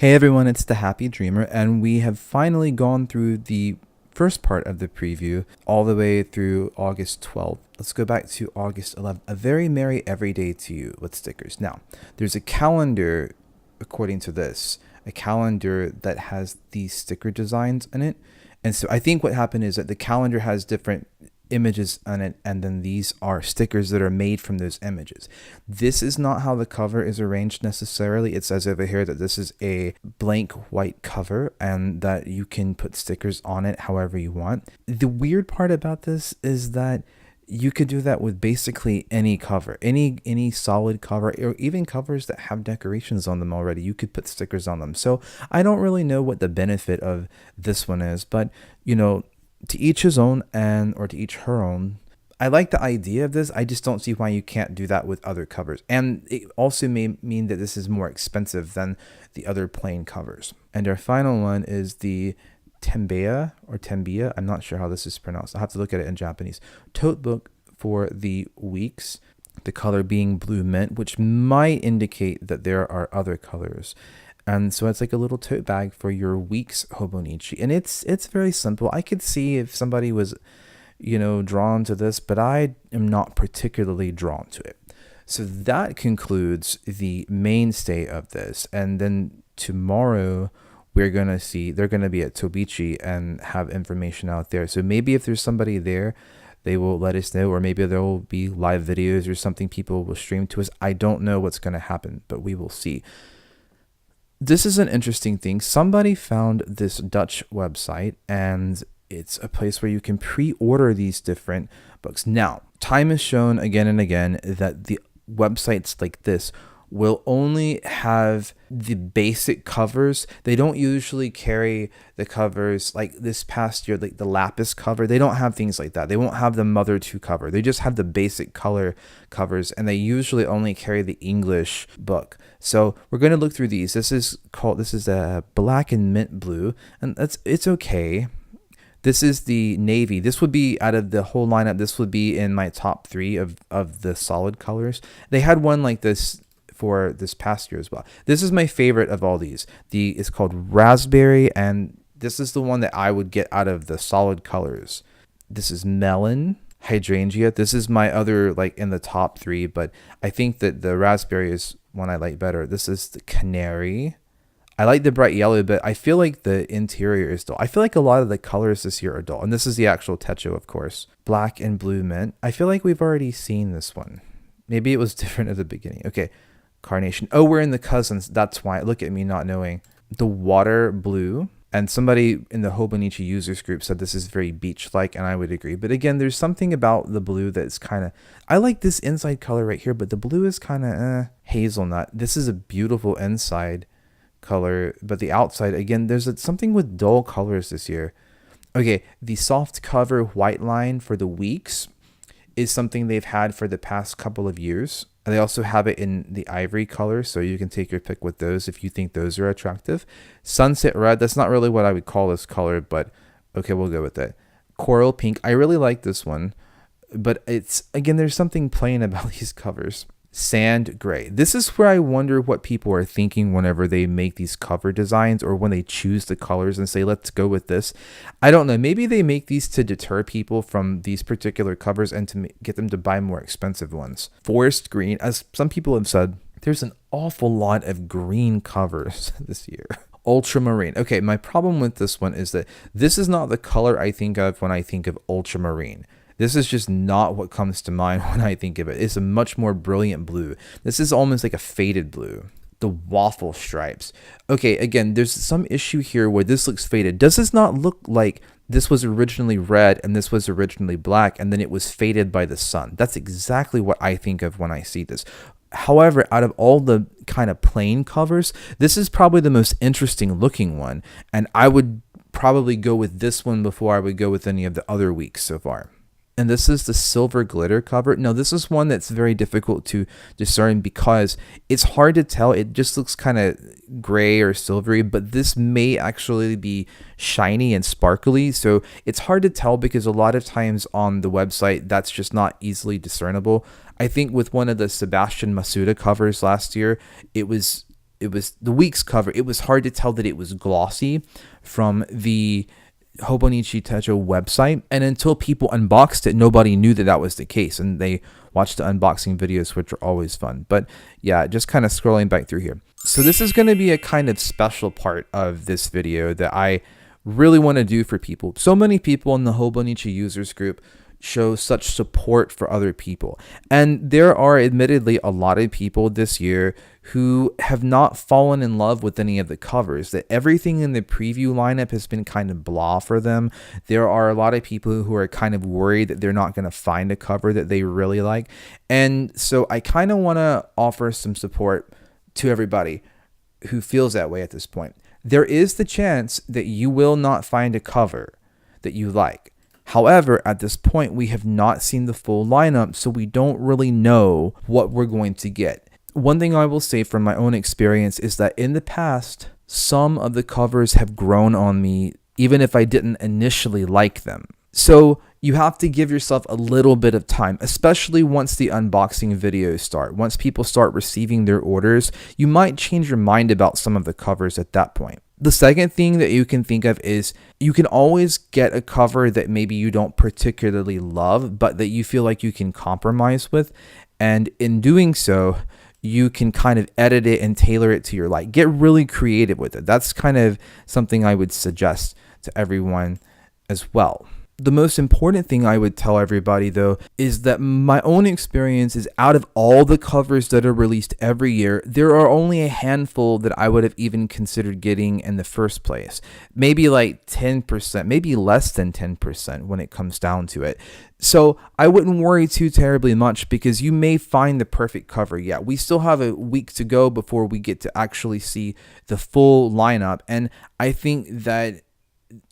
Hey everyone, it's the Happy Dreamer, and we have finally gone through the first part of the preview all the way through August 12th. Let's go back to August 11th. A very merry everyday to you with stickers. Now, there's a calendar, according to this, a calendar that has these sticker designs in it. And so I think what happened is that the calendar has different images on it, and then these are stickers that are made from those images. This is not how the cover is arranged necessarily. It says over here that this is a blank white cover and that you can put stickers on it however you want. The weird part about this is that you could do that with basically any cover, any solid cover, or even covers that have decorations on them already. You could put stickers on them. So I don't really know what the benefit of this one is, but to each his own, and or to each her own. I like the idea of this. I just don't see why you can't do that with other covers. And it also may mean that this is more expensive than the other plain covers. And our final one is the Tembea or Tembia. I'm not sure how this is pronounced. I'll have to look at it in Japanese. Tote book for the weeks. The color being blue mint, which might indicate that there are other colors. And so it's like a little tote bag for your week's Hobonichi. And it's very simple. I could see if somebody was, drawn to this, but I am not particularly drawn to it. So that concludes the mainstay of this. And then tomorrow we're going to see, they're going to be at Tobichi and have information out there. So maybe if there's somebody there, they will let us know, or maybe there will be live videos or something people will stream to us. I don't know what's going to happen, but we will see. This is an interesting thing. Somebody found this Dutch website, and it's a place where you can pre-order these different books. Now, time has shown again and again that the websites like this will only have the basic covers. They don't usually carry the covers like this past year, like the lapis cover. They don't have things like that. They won't have the Mother 2 cover. They just have the basic color covers, and they usually only carry the English book. So we're going to look through these. This is a black and mint blue, and it's okay. This is the navy. This would be, out of the whole lineup, this would be in my top 3 of the solid colors. They had one like this for this past year as well. This is my favorite of all these. It's called raspberry, and this is the one that I would get out of the solid colors. This is melon, hydrangea. This is my other, like, in the top 3, but I think that the raspberry is one I like better. This is the canary. I like the bright yellow, but I feel like the interior is dull. I feel like a lot of the colors this year are dull. And this is the actual techo, of course. Black and blue mint. I feel like we've already seen this one. Maybe it was different at the beginning. Okay. Carnation. Oh, we're in the cousins. That's why. Look at me not knowing. The water blue. And somebody in the Hobonichi users group said this is very beach-like, and I would agree. But again, there's something about the blue that's kind of... I like this inside color right here, but the blue is kind of hazelnut. This is a beautiful inside color, but the outside, again, there's something with dull colors this year. Okay, the soft cover white line for the weeks is something they've had for the past couple of years. They also have it in the ivory color, so you can take your pick with those if you think those are attractive. Sunset red, that's not really what I would call this color, but okay, we'll go with that. Coral pink, I really like this one, but it's, again, there's something plain about these covers. Sand gray. This is where I wonder what people are thinking whenever they make these cover designs, or when they choose the colors and say, let's go with this. I don't know. Maybe they make these to deter people from these particular covers and to get them to buy more expensive ones. Forest green, as some people have said, there's an awful lot of green covers this year. Ultramarine. Okay, my problem with this one is that this is not the color I think of when I think of ultramarine. This is just not what comes to mind when I think of it. It's a much more brilliant blue. This is almost like a faded blue. The waffle stripes. Okay, again, there's some issue here where this looks faded. Does this not look like this was originally red and this was originally black and then it was faded by the sun? That's exactly what I think of when I see this. However, out of all the kind of plain covers, this is probably the most interesting looking one. And I would probably go with this one before I would go with any of the other weeks so far. And this is the silver glitter cover. Now, this is one that's very difficult to discern because it's hard to tell. It just looks kind of gray or silvery, but this may actually be shiny and sparkly. So it's hard to tell because a lot of times on the website, that's just not easily discernible. I think with one of the Sebastian Masuda covers last year, it was it was the week's cover, it was hard to tell that it was glossy from the Hobonichi Techo website, and until people unboxed it, nobody knew that that was the case, and they watched the unboxing videos, which are always fun. But yeah, just kind of scrolling back through here. So this is going to be a kind of special part of this video that I really want to do for people. So many people in the Hobonichi users group show such support for other people. And there are admittedly a lot of people this year who have not fallen in love with any of the covers, that everything in the preview lineup has been kind of blah for them. There are a lot of people who are kind of worried that they're not going to find a cover that they really like. And so I kind of want to offer some support to everybody who feels that way at this point. There is the chance that you will not find a cover that you like. However, at this point, we have not seen the full lineup, so we don't really know what we're going to get. One thing I will say from my own experience is that in the past, some of the covers have grown on me, even if I didn't initially like them. So you have to give yourself a little bit of time, especially once the unboxing videos start. Once people start receiving their orders, you might change your mind about some of the covers at that point. The second thing that you can think of is you can always get a cover that maybe you don't particularly love, but that you feel like you can compromise with. And in doing so, you can kind of edit it and tailor it to your like. Get really creative with it. That's kind of something I would suggest to everyone as well. The most important thing I would tell everybody, though, is that my own experience is out of all the covers that are released every year, there are only a handful that I would have even considered getting in the first place. Maybe like 10%, maybe less than 10% when it comes down to it. So I wouldn't worry too terribly much because you may find the perfect cover. Yeah, we still have a week to go before we get to actually see the full lineup. And I think that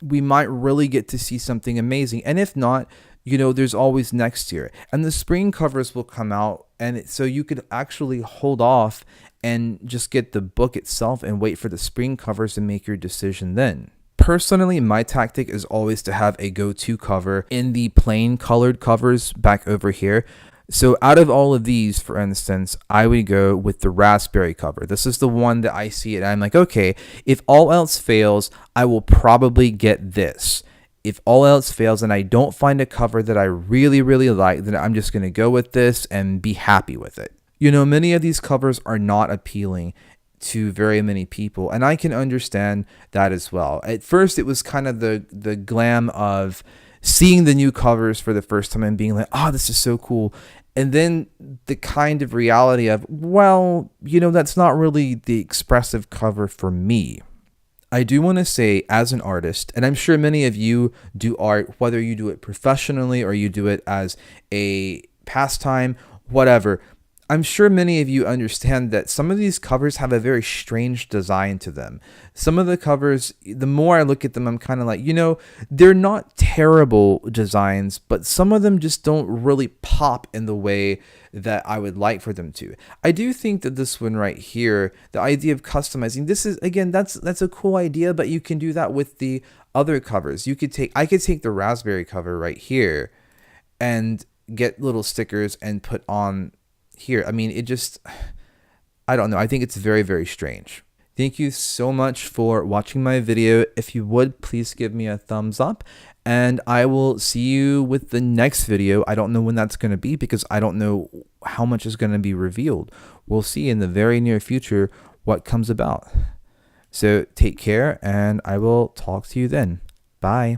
we might really get to see something amazing. And if not, there's always next year. And the spring covers will come out. And so you could actually hold off and just get the book itself and wait for the spring covers and make your decision then. Personally, my tactic is always to have a go-to cover in the plain colored covers back over here. So out of all of these, for instance, I would go with the raspberry cover. This is the one that I see it. I'm like, okay, if all else fails, I will probably get this. If all else fails and I don't find a cover that I really, really like, then I'm just going to go with this and be happy with it. Many of these covers are not appealing to very many people, and I can understand that as well. At first, it was kind of the glam of seeing the new covers for the first time and being like, oh, this is so cool. And then the kind of reality of, well, that's not really the expressive cover for me. I do want to say, as an artist, and I'm sure many of you do art, whether you do it professionally or you do it as a pastime, whatever, I'm sure many of you understand that some of these covers have a very strange design to them. Some of the covers, the more I look at them, I'm kind of like, they're not terrible designs, but some of them just don't really pop in the way that I would like for them to. I do think that this one right here, the idea of customizing, this is, again, that's a cool idea, but you can do that with the other covers. I could take the raspberry cover right here and get little stickers and put on here. I mean, I don't know. I think it's very, very strange. Thank you so much for watching my video. If you would, please give me a thumbs up, and I will see you with the next video. I don't know when that's going to be because I don't know how much is going to be revealed. We'll see in the very near future what comes about. So take care, and I will talk to you then. Bye.